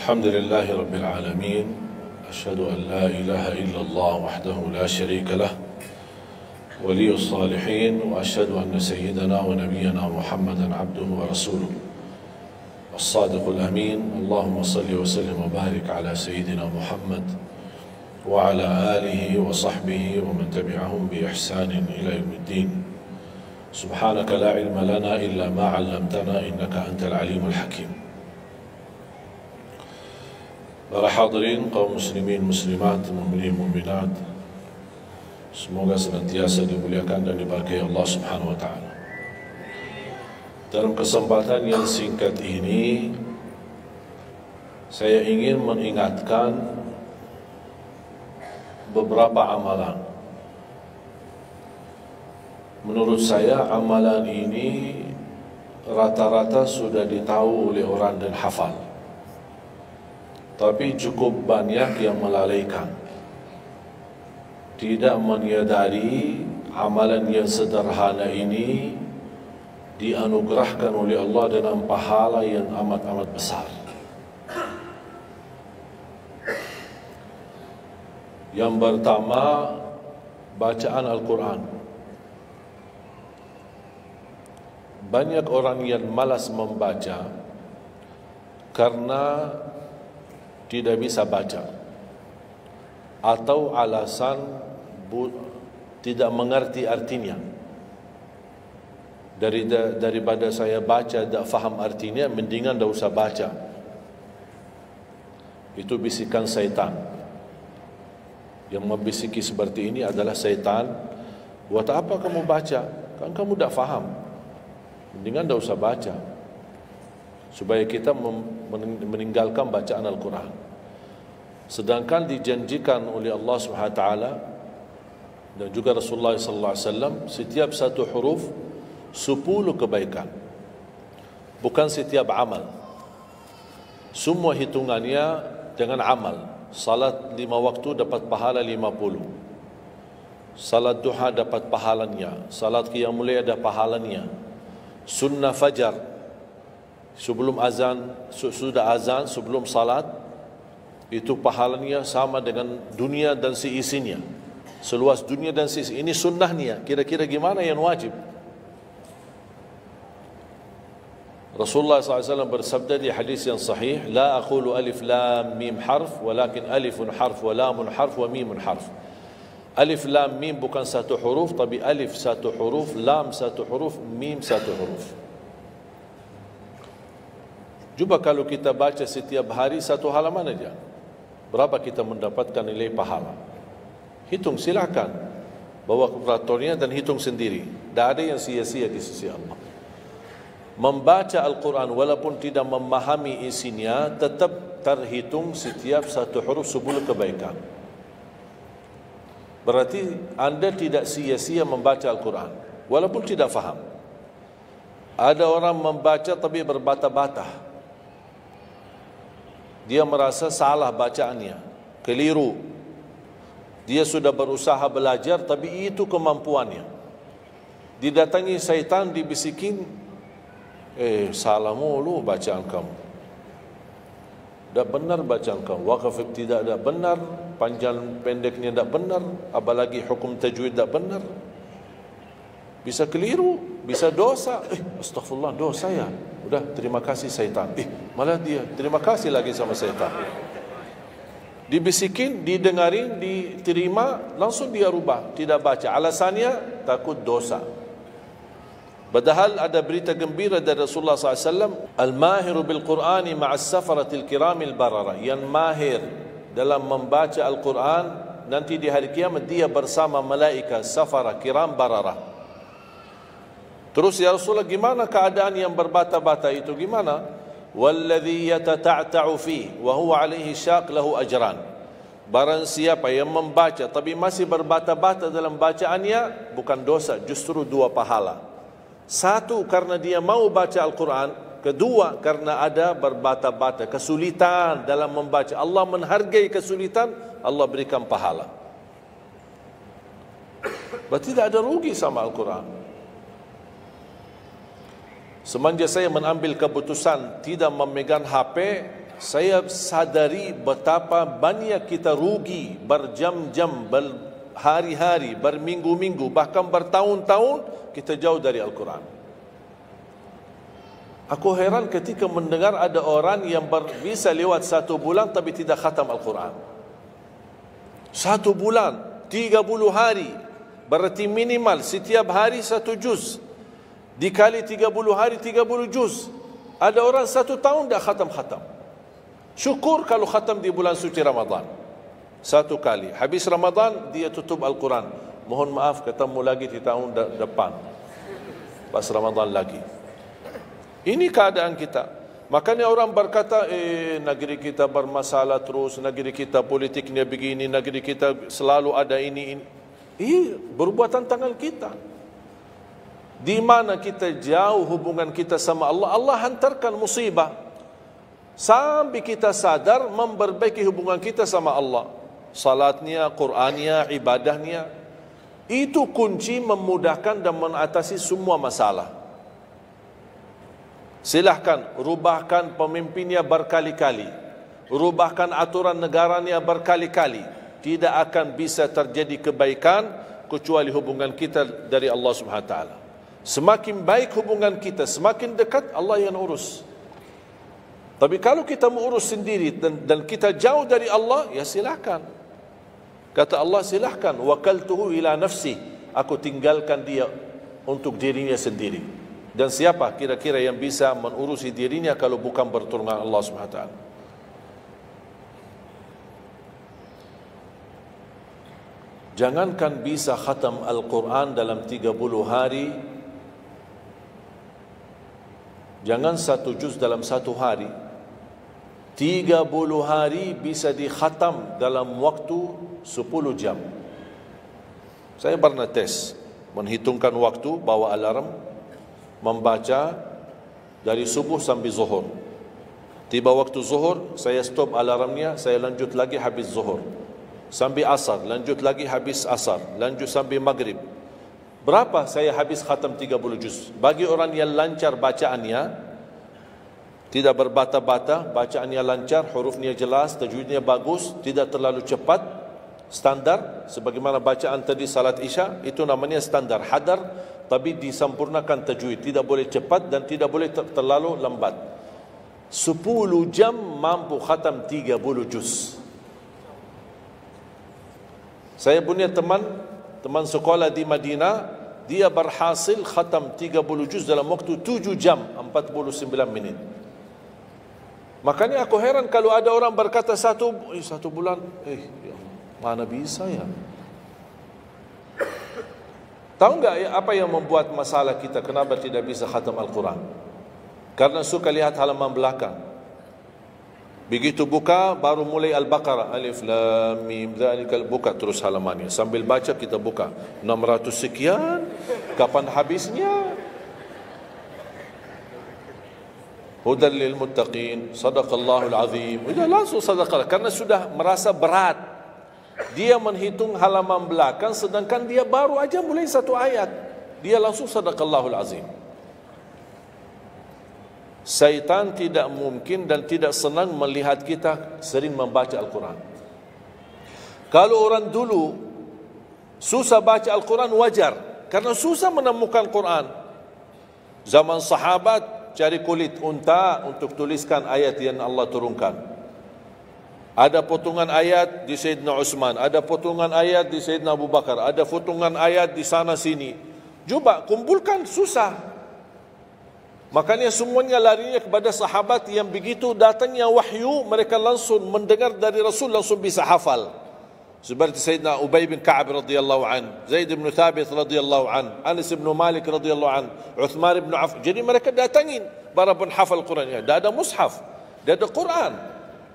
الحمد لله رب العالمين أشهد أن لا إله إلا الله وحده لا شريك له ولي الصالحين وأشهد أن سيدنا ونبينا محمدا عبده ورسوله الصادق الأمين اللهم صل وسلم وبارك على سيدنا محمد وعلى آله وصحبه ومن تبعهم بإحسان إلى يوم الدين سبحانك لا علم لنا إلا ما علمتنا إنك أنت العليم الحكيم. Para hadirin kaum muslimin muslimat, mukminin mukminat, semoga senantiasa dimuliakan dan diberkahi Allah Subhanahu wa taala. Dalam kesempatan yang singkat ini saya ingin mengingatkan beberapa amalan. Menurut saya amalan ini rata-rata sudah ditahu oleh orang dan hafal, tapi cukup banyak yang melalaikan, tidak menyadari amalan yang sederhana ini dianugerahkan oleh Allah dengan pahala yang amat-amat besar. Yang pertama, bacaan Al-Quran. Banyak orang yang malas membaca karena tidak bisa baca atau alasan tidak mengerti artinya. Daripada saya baca tak faham artinya, mendingan tak usah baca. Itu bisikan syaitan. Yang membisiki seperti ini adalah syaitan. Buat apa kamu baca? Kan kamu tak faham. Mendingan tak usah baca, supaya kita meninggalkan bacaan Al-Quran. Sedangkan dijanjikan oleh Allah SWT dan juga Rasulullah SAW, setiap satu huruf 10 kebaikan, bukan setiap amal. Semua hitungannya dengan amal. Salat 5 waktu dapat pahala 50, salat duha dapat pahalanya, salat qiyamul lail ada pahalanya, sunnah fajar sebelum azan, sudah azan sebelum salat, itu pahalanya sama dengan dunia dan seisinya, seluas dunia dan seisinya. Ini sunnahnya. Kira-kira gimana yang wajib? Rasulullah SAW bersabda di hadis yang sahih, la aqulu alif lam mim harf, walakin alifun harf wa lamun harf wa mimun harf. Alif lam mim bukan satu huruf, tapi alif satu huruf, lam satu huruf, mim satu huruf. Cuba kalau kita baca setiap hari satu halaman aja, berapa kita mendapatkan nilai pahala? Hitung, silakan, bawa kalkulatornya dan hitung sendiri. Tak ada yang sia-sia di sisi Allah. Membaca Al-Quran walaupun tidak memahami isinya, tetap terhitung setiap satu huruf 10 kebaikan. Berarti anda tidak sia-sia membaca Al-Quran walaupun tidak faham. Ada orang membaca tapi berbata-bata, dia merasa salah bacaannya, keliru. Dia sudah berusaha belajar tapi itu kemampuannya. Didatangi syaitan, dibisikin, salah mulu bacaan kamu, tak benar bacaan kamu, wakaf tidak benar, panjang pendeknya tak benar, apalagi hukum tajwid tak benar. Bisa keliru, bisa dosa. Astaghfirullah, dosa ya. Udah, terima kasih syaitan. Malah dia terima kasih lagi sama syaitan. Dibisikin, didengarin, diterima, langsung dia rubah, tidak baca. Alasannya takut dosa. Padahal ada berita gembira dari Rasulullah SAW, al-mahiru bil-Qur'ani ma'as safaratil kiramil barara. Yang mahir dalam membaca Al-Quran, nanti di hari kiamat dia bersama malaikat safara kiram barara. Terus ya Rasulullah, gimana keadaan yang berbata-bata itu? Gimana? Walladhi yatata'ta'u fi wa huwa alaihi syaq lahu ajran. Barang siapa yang membaca tapi masih berbata-bata dalam bacaannya, bukan dosa, justru 2 pahala. Satu, karena dia mau baca Al-Quran. Kedua, karena ada berbata-bata, kesulitan dalam membaca. Allah menghargai kesulitan, Allah berikan pahala. Berarti tidak ada rugi sama Al-Quran. Semenjak saya mengambil keputusan tidak memegang HP, saya sadari betapa banyak kita rugi berjam-jam, berhari-hari, berminggu-minggu, bahkan bertahun-tahun kita jauh dari Al-Quran. Aku heran ketika mendengar ada orang yang bisa lewat 1 bulan tapi tidak khatam Al-Quran. 1 bulan, 30 hari, berarti minimal setiap hari 1 juz. Dikali 30 hari 30 juz. Ada orang 1 tahun dah khatam-khatam. Syukur kalau khatam di bulan suci Ramadan 1 kali. Habis Ramadan dia tutup Al-Quran. Mohon maaf, ketemu lagi di tahun depan pas Ramadan lagi. Ini keadaan kita. Makanya orang berkata, negeri kita bermasalah terus, negeri kita politiknya begini, negeri kita selalu ada ini. Perbuatan tangan kita. Di mana kita jauh hubungan kita sama Allah, Allah hantarkan musibah sampai kita sadar memperbaiki hubungan kita sama Allah. Salatnya, Qur'annya, ibadahnya, itu kunci memudahkan dan mengatasi semua masalah. Silahkan rubahkan pemimpinnya berkali-kali, rubahkan aturan negaranya berkali-kali, tidak akan bisa terjadi kebaikan kecuali hubungan kita dari Allah Subhanahu Wa Taala. Semakin baik hubungan kita, semakin dekat Allah yang urus. Tapi kalau kita mengurus sendiri dan kita jauh dari Allah, ya silakan. Kata Allah, silahkan. Wakaltuhu ila nafsi. Aku tinggalkan dia untuk dirinya sendiri. Dan siapa kira-kira yang bisa mengurusi dirinya kalau bukan pertolongan Allah SWT? Jangankan bisa khatam Al-Quran dalam 30 hari, jangan 1 juz dalam 1 hari, 30 hari bisa dikhatam dalam waktu 10 jam. Saya pernah tes, menghitungkan waktu, bawa alarm, membaca dari subuh sampai zuhur. Tiba waktu zuhur, saya stop alarmnya, saya lanjut lagi habis zuhur. Sampai asar, lanjut lagi habis asar, lanjut sampai maghrib. Berapa saya habis khatam 30 juz? Bagi orang yang lancar bacaannya, tidak berbata-bata, bacaannya lancar, hurufnya jelas, tajwidnya bagus, tidak terlalu cepat, standar, sebagaimana bacaan tadi salat Isya, itu namanya standar, hadar, tapi disempurnakan tajwid, tidak boleh cepat dan tidak boleh terlalu lambat. 10 jam mampu khatam 30 juz. Saya punya teman sekolah di Madinah, dia berhasil khatam 30 juz dalam waktu 7 jam 49 menit. Makanya aku heran kalau ada orang berkata 1 bulan, mana bisa ya? Tahu enggak ya, apa yang membuat masalah kita kenapa tidak bisa khatam Al-Quran? Karena suka lihat halaman belakang. Begitu buka baru mulai Al-Baqarah, Alif Lam Mim Dzalikal, buka terus halamannya. Sambil baca kita buka 600 sekian, kapan habisnya? Hudan lil muttaqin, sadaqallahul azim. Sudah langsung sadaqah karena sudah merasa berat. Dia menghitung halaman belakang sedangkan dia baru aja mulai 1 ayat. Dia langsung sadaqallahul azim. Syaitan tidak mungkin dan tidak senang melihat kita sering membaca Al-Quran. Kalau orang dulu susah baca Al-Quran wajar, karena susah menemukan Quran. Zaman sahabat cari kulit unta untuk tuliskan ayat yang Allah turunkan. Ada potongan ayat di Sayyidina Utsman, ada potongan ayat di Sayyidina Abu Bakar, ada potongan ayat di sana sini. Coba kumpulkan, susah. Makanya semuanya larinya kepada sahabat yang begitu datangnya wahyu, mereka langsung mendengar dari Rasul, langsung bisa hafal. Seperti Sayyidina Ubay bin Ka'ab radhiyallahu an, Zaid bin Thabit radhiyallahu an, Anas bin Malik radhiyallahu an, Uthman bin Affan. Jadi mereka datangin para penghafal Quran. Dah ada mushaf, dah ada Quran,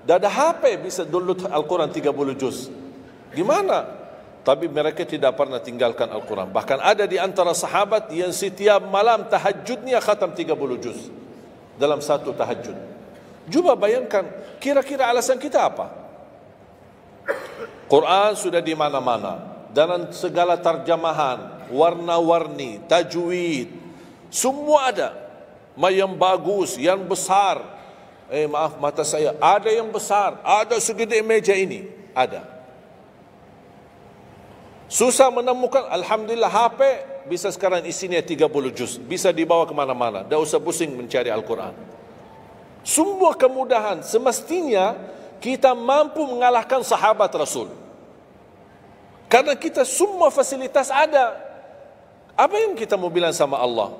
dah ada HP, bisa download Al-Quran 30 juz. Gimana? Tapi mereka tidak pernah tinggalkan Al-Quran. Bahkan ada di antara sahabat yang setiap malam tahajudnya khatam 30 juz dalam satu tahajud. Cuba bayangkan, kira-kira alasan kita apa? Quran sudah di mana-mana, dalam segala terjemahan, warna-warni, tajwid, semua ada. Yang bagus, yang besar, Maaf, mata saya ada yang besar, ada segede meja ini, ada. Susah menemukan, alhamdulillah HP bisa sekarang isinya 30 juz, bisa dibawa kemana-mana, tak usah pusing mencari Al-Quran. Semua kemudahan, semestinya kita mampu mengalahkan sahabat Rasul, karena kita semua fasilitas ada. Apa yang kita mau bilang sama Allah?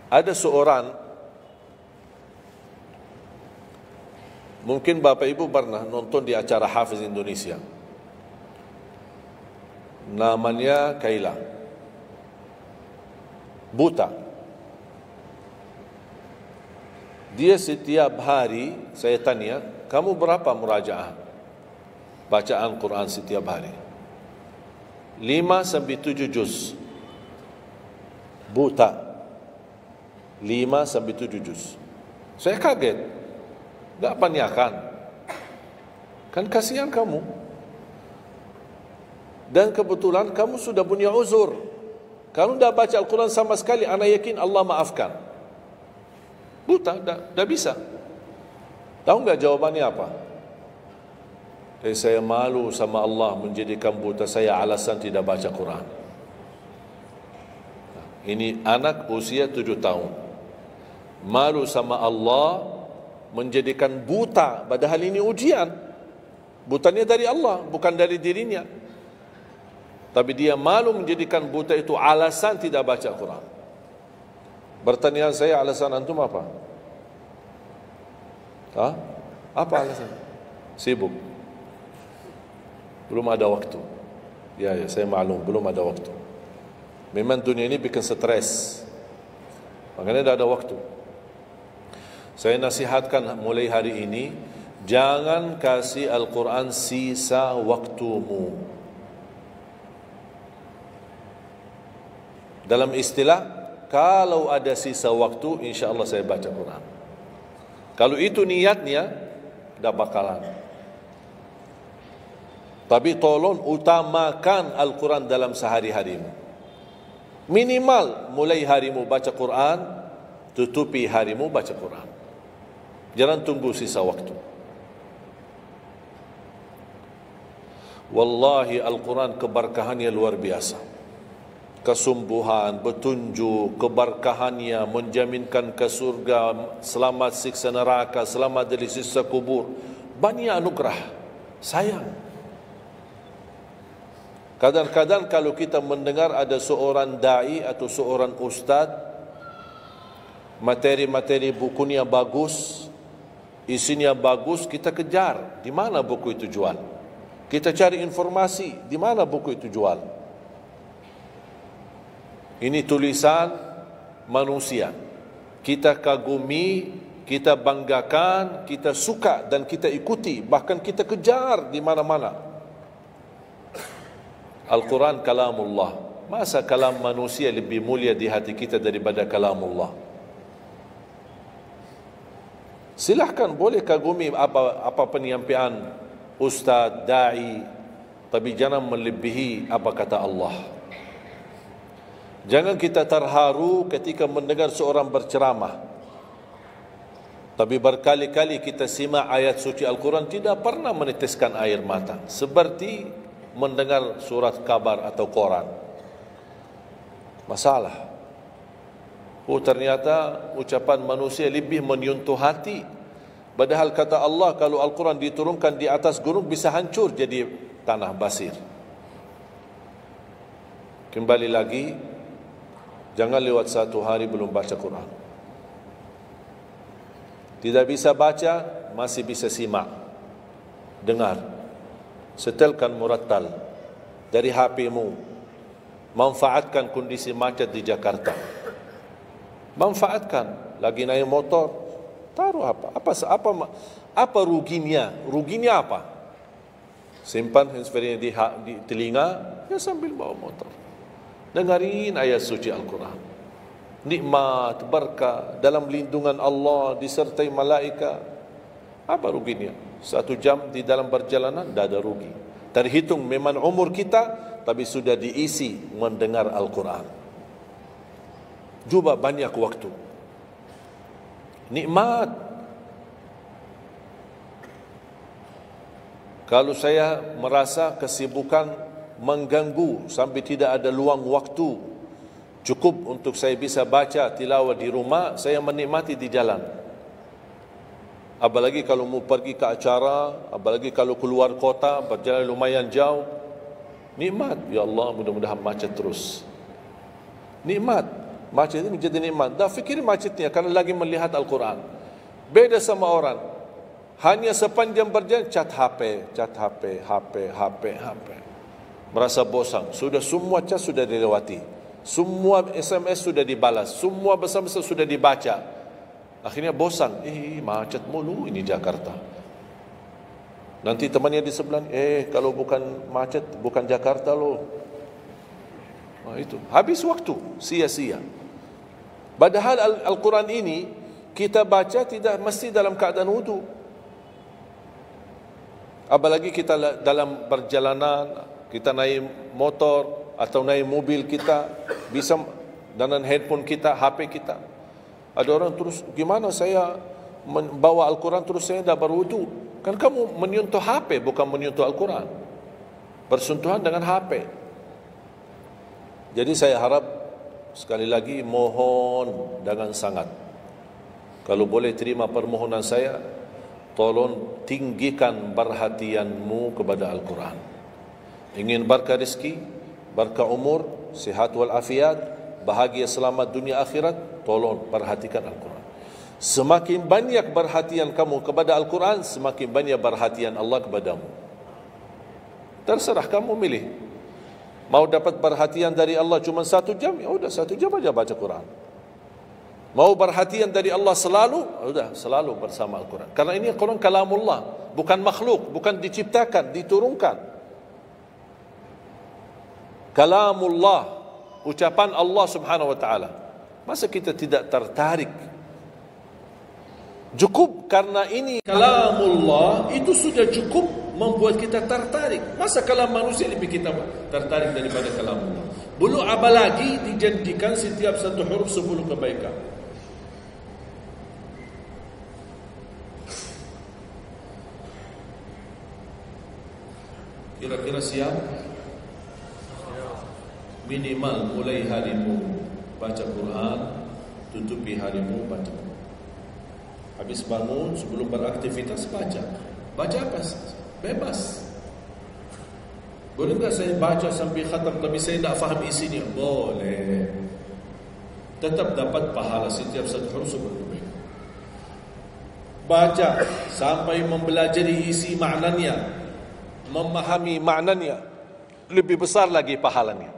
Ada seorang, mungkin Bapak Ibu pernah nonton di acara Hafiz Indonesia, namanya Kaila, buta. Dia setiap hari, saya tanya, kamu berapa murajaah bacaan Quran setiap hari? 5-7 juz. Buta, 5-7 juz. Saya kaget, tak panyakan, kan kasihan kamu. Dan kebetulan kamu sudah punya uzur, kalau tak baca Al-Quran sama sekali, ana yakin Allah maafkan. Buta, dah bisa. Tahu enggak jawabannya apa? Saya malu sama Allah menjadikan buta saya alasan tidak baca Quran. Ini anak usia 7 tahun. Malu sama Allah menjadikan buta, padahal ini ujian. Butanya dari Allah, bukan dari dirinya. Tapi dia malu menjadikan buta itu alasan tidak baca Quran. Bertanya saya, alasan antum apa? Apa alasan? Sibuk, belum ada waktu. Ya, saya maklum, belum ada waktu. Memang dunia ini bikin stres, makanya tidak ada waktu. Saya nasihatkan mulai hari ini, jangan kasih Al-Quran sisa waktumu. Dalam istilah, kalau ada sisa waktu, insya Allah saya baca Quran. Kalau itu niatnya, tidak bakalan. Tapi tolong utamakan Al-Quran dalam sehari-harimu. Minimal mulai harimu baca Quran, tutupi harimu baca Quran. Jangan tunggu sisa waktu. Wallahi Al-Quran keberkahannya luar biasa. Kesumbuhan, petunjuk, keberkahannya, menjaminkan ke surga, selamat siksa neraka, selamat dari siksa kubur. Banyak anugerah. Sayang, kadang-kadang kalau kita mendengar ada seorang da'i atau seorang ustaz, materi-materi bukunya bagus, isinya bagus, kita kejar. Di mana buku itu jual? Kita cari informasi, di mana buku itu jual? Ini tulisan manusia. Kita kagumi, kita banggakan, kita suka dan kita ikuti, bahkan kita kejar di mana-mana. Al-Quran kalamullah. Masa kalam manusia lebih mulia di hati kita daripada kalamullah? Silahkan, boleh kagumi apa penyampaian ustaz, da'i, tapi jangan melebihi apa kata Allah. Jangan kita terharu ketika mendengar seorang berceramah, tapi berkali-kali kita simak ayat suci Al-Quran, tidak pernah meneteskan air mata, seperti mendengar surat kabar atau koran. Masalah. Ternyata ucapan manusia lebih menyentuh hati. Padahal kata Allah, kalau Al-Quran diturunkan di atas gunung bisa hancur jadi tanah basir. Kembali lagi, jangan lewat satu hari belum baca Quran. Tidak bisa baca, masih bisa simak, dengar. Setelkan murattal dari HP-mu. Manfaatkan kondisi macet di Jakarta. Manfaatkan. Lagi naik motor, taruh apa ruginya? Ruginya apa? Simpan handsfree di telinga, ya sambil bawa motor. Dengarin ayat suci Al-Quran. Nikmat, berkah, dalam lindungan Allah, disertai malaikat. Apa ruginya? 1 jam di dalam perjalanan, tidak ada rugi. Terhitung memang umur kita, tapi sudah diisi mendengar Al-Quran. Juga banyak waktu. Nikmat. Kalau saya merasa kesibukan mengganggu sampai tidak ada luang waktu cukup untuk saya bisa baca tilawah di rumah, saya menikmati di jalan. Apalagi kalau mau pergi ke acara, apalagi kalau keluar kota, berjalan lumayan jauh, nikmat. Ya Allah, mudah-mudahan macet terus. Nikmat. Macet itu menjadi nikmat. Dah fikir macetnya karena lagi melihat Al-Quran. Beda sama orang, hanya sepanjang berjalan cat HP, HP. Merasa bosan. Sudah semua cat sudah dilewati, semua SMS sudah dibalas, semua pesan-pesan sudah dibaca. Akhirnya bosan. Macet mulu ini Jakarta. Nanti temannya di sebelah, kalau bukan macet, bukan Jakarta loh. Itu habis waktu, sia-sia. Padahal Al-Quran ini kita baca tidak mesti dalam keadaan wudu. Apalagi kita dalam perjalanan, kita naik motor atau naik mobil, kita bisa dengan handphone kita, HP kita. Ada orang terus, gimana saya membawa Al-Quran terus saya tidak berwudu? Kan kamu menyentuh HP, bukan menyentuh Al-Quran. Bersentuhan dengan HP. Jadi saya harap, sekali lagi mohon dengan sangat, kalau boleh terima permohonan saya, tolong tinggikan perhatianmu kepada Al-Quran. Ingin berkah rezeki, berkah umur, sihat wal afiat, bahagia selamat dunia akhirat, tolong perhatikan Al-Quran. Semakin banyak perhatian kamu kepada Al-Quran, semakin banyak perhatian Allah kepadamu. Terserah kamu milih. Mau dapat perhatian dari Allah cuma 1 jam, ya udah 1 jam aja baca Quran. Mau perhatian dari Allah selalu, udah selalu bersama Al-Quran. Karena ini Al-Quran kalamullah, bukan makhluk, bukan diciptakan, diturunkan. Kalamullah, ucapan Allah Subhanahu wa taala. Masa kita tidak tertarik? Cukup karena ini kalamullah, itu sudah cukup membuat kita tertarik. Masa kalam manusia lebih kita tertarik daripada kalamullah? Belum apalagi dijadikan setiap satu huruf 10 kebaikan. Kira-kira siap? Minimal mulai harimu baca Quran, tutupi harimu baca Quran. Habis bangun, sebelum beraktivitas baca. Baca apa? Bebas. Boleh tak saya baca sampai khatam tapi saya tak faham isinya? Boleh. Tetap dapat pahala setiap satu huruf sebelum. Baca sampai mempelajari isi maknanya, memahami maknanya, lebih besar lagi pahalanya.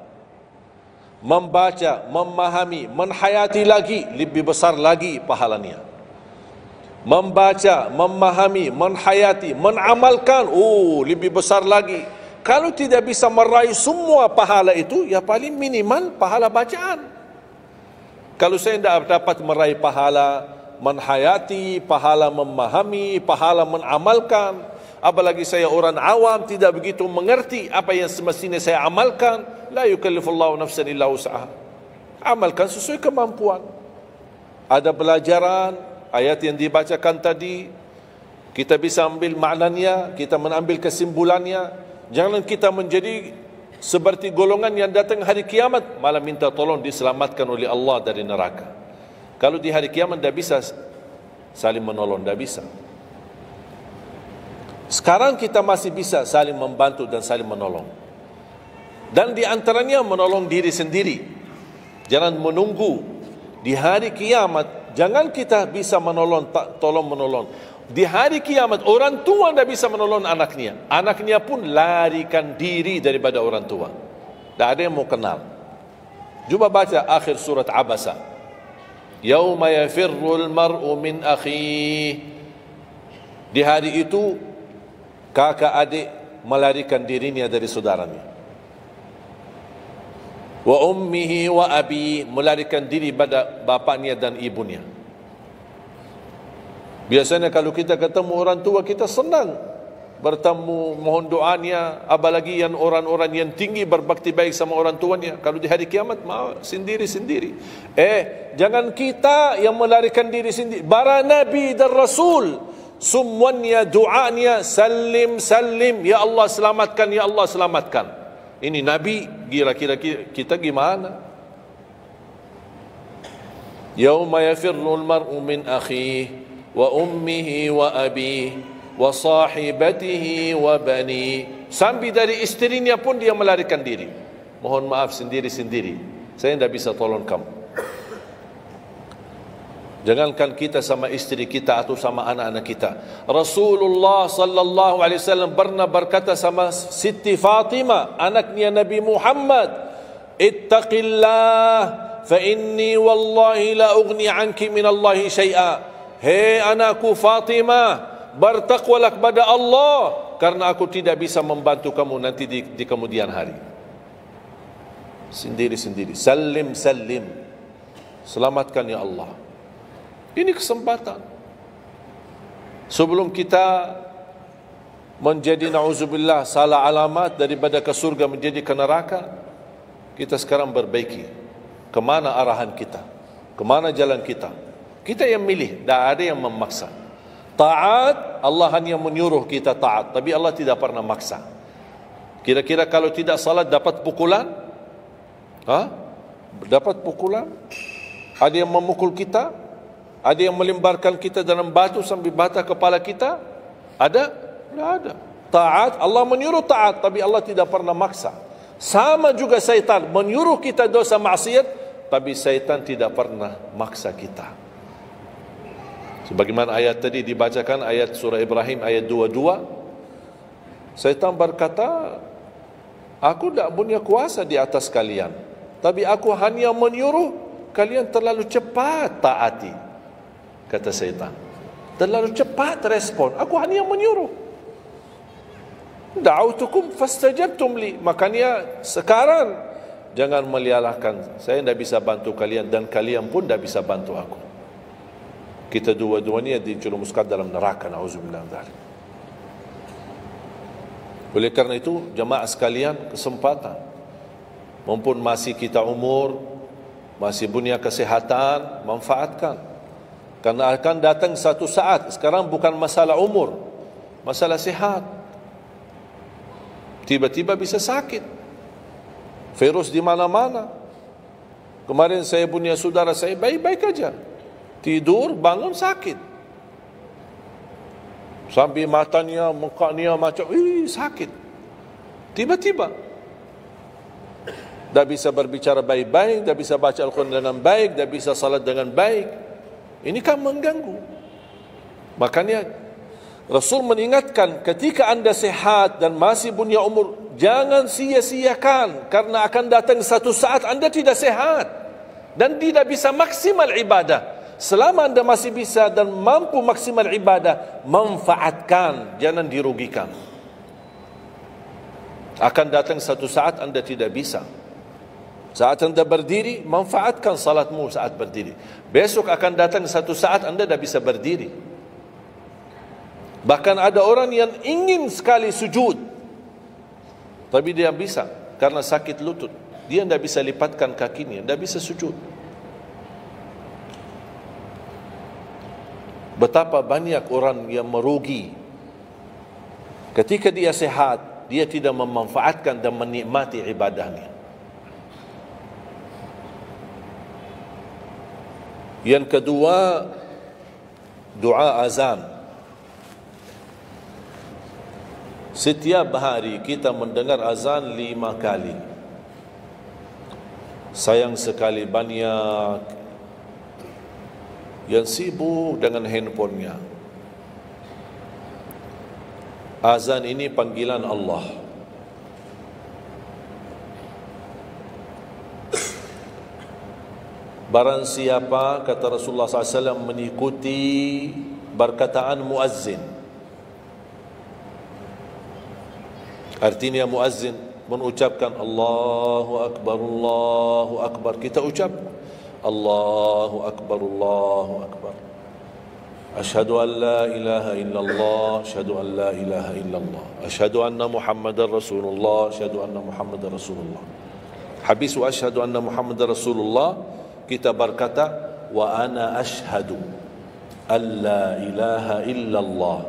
Membaca, memahami, menhayati lagi, lebih besar lagi pahalanya. Membaca, memahami, menhayati, menamalkan, lebih besar lagi. Kalau tidak bisa meraih semua pahala itu, ya paling minimal pahala bacaan. Kalau saya tidak dapat meraih pahala menhayati, pahala memahami, pahala menamalkan, apalagi saya orang awam tidak begitu mengerti apa yang semestinya saya amalkan, la yukallifullahu nafsan illa wus'aha. Amalkan sesuai kemampuan. Ada pelajaran ayat yang dibacakan tadi, kita bisa ambil maknanya, kita mengambil kesimpulannya. Jangan kita menjadi seperti golongan yang datang hari kiamat malah minta tolong diselamatkan oleh Allah dari neraka. Kalau di hari kiamat tidak bisa saling menolong, tidak bisa. Sekarang kita masih bisa saling membantu dan saling menolong. Dan di antaranya menolong diri sendiri. Jangan menunggu di hari kiamat. Jangan kita bisa menolong, tolong menolong. Di hari kiamat orang tua tidak bisa menolong anaknya. Anaknya pun larikan diri daripada orang tua. Tak ada yang mau kenal. Cuba baca akhir surat Abasa. Yauma yafirrul mar'u min akhihi. Di hari itu kakak adik melarikan dirinya dari saudaranya. Wa ummihi wa abi, melarikan diri pada bapaknya dan ibunya. Biasanya kalau kita ketemu orang tua kita senang. bertemu, mohon doanya. Apalagi yang orang-orang yang tinggi berbakti baik sama orang tuanya, kalau di hari kiamat mau sendiri-sendiri. Jangan kita yang melarikan diri sendiri. Para Nabi dan Rasul semuanya doanya salim salim, ya Allah selamatkan, ya Allah selamatkan. Ini Nabi, kira-kira kita gimana? Yauma yafirrul mar'u min akhihi wa ummihi wa abihi wa sahibatihi wa bani. Sampai dari istrinya pun dia melarikan diri. Mohon maaf, sendiri-sendiri. Saya tidak bisa tolong kamu. Jangankan kita sama istri kita atau sama anak-anak kita. Rasulullah sallallahu alaihi wasallam pernah berkata sama Siti Fatimah, anaknya Nabi Muhammad, "Ittaqillah fa inni wallahi la ughni anki min Allah syai'a." Hei anakku Fatimah, bertakwalah kepada Allah, karena aku tidak bisa membantu kamu nanti di kemudian hari. Sendiri-sendiri. Salim salim. Selamatkan ya Allah. Ini kesempatan. Sebelum kita menjadi na'udzubillah salah alamat daripada ke surga menjadi ke neraka, kita sekarang perbaiki kemana arahan kita, kemana jalan kita. Kita yang milih, tidak ada yang memaksa. Taat, Allah hanya menyuruh kita taat, tapi Allah tidak pernah maksa. Kira-kira kalau tidak salat dapat pukulan? Dapat pukulan? Ada yang memukul kita? Ada yang melemparkan kita dalam batu sampai bata kepala kita? Ada? Tidak ada. Taat, Allah menyuruh taat, tapi Allah tidak pernah maksa. Sama juga syaitan, menyuruh kita dosa maksiat, tapi syaitan tidak pernah maksa kita. Sebagaimana ayat tadi dibacakan, ayat surah Ibrahim ayat 22, syaitan berkata, aku tidak punya kuasa di atas kalian, tapi aku hanya menyuruh kalian terlalu cepat taati. Kata syaitan, terlalu cepat respon, aku hanya menyuruh. Da'autukum fastajabtum li. Makanya sekarang jangan melialahkan, saya tidak bisa bantu kalian dan kalian pun tidak bisa bantu aku. Kita dua-duanya dijerumuskan dalam neraka, na'udzubillah min dzalik. Oleh karena itu, jemaah sekalian, kesempatan, mumpun masih kita umur, masih punya kesehatan, manfaatkan. Karena akan datang satu saat, sekarang bukan masalah umur, masalah sehat. Tiba-tiba bisa sakit, virus di mana-mana. Kemarin saya punya saudara saya baik-baik aja, tidur bangun sakit, sampai matanya, mukanya macam sakit. Tiba-tiba tak bisa berbicara baik-baik, tak bisa baca Al-Quran dengan baik, tak bisa salat dengan baik. Ini kan mengganggu. Makanya Rasul mengingatkan, ketika anda sehat dan masih punya umur, jangan sia-siakan, karena akan datang satu saat anda tidak sehat dan tidak bisa maksimal ibadah. Selama anda masih bisa dan mampu maksimal ibadah, manfaatkan, jangan dirugikan. Akan datang satu saat anda tidak bisa. Saat anda berdiri, manfaatkan salatmu saat berdiri. Besok akan datang satu saat anda tidak bisa berdiri. Bahkan ada orang yang ingin sekali sujud, tapi dia bisa karena sakit lutut. Dia tidak bisa lipatkan kakinya, tidak bisa sujud. Betapa banyak orang yang merugi ketika dia sehat, dia tidak memanfaatkan dan menikmati ibadahnya. Yang kedua, doa azan. Setiap hari kita mendengar azan 5 kali. Sayang sekali banyak yang sibuk dengan handphonenya. Azan ini panggilan Allah. Barang siapa, kata Rasulullah SAW, mengikuti perkataan muazzin, artinya muazzin mengucapkan Allahu Akbar, Allahu Akbar, kita ucap Allahu Akbar, Allahu Akbar. Asyhadu an la ilaha illallah, asyhadu an la ilaha illallah, asyhadu anna Muhammadar Rasulullah, asyhadu anna Muhammadar Rasulullah. Habis wa asyhadu anna Muhammadar Rasulullah, kita berkata wa ana asyhadu an la ilaha illallah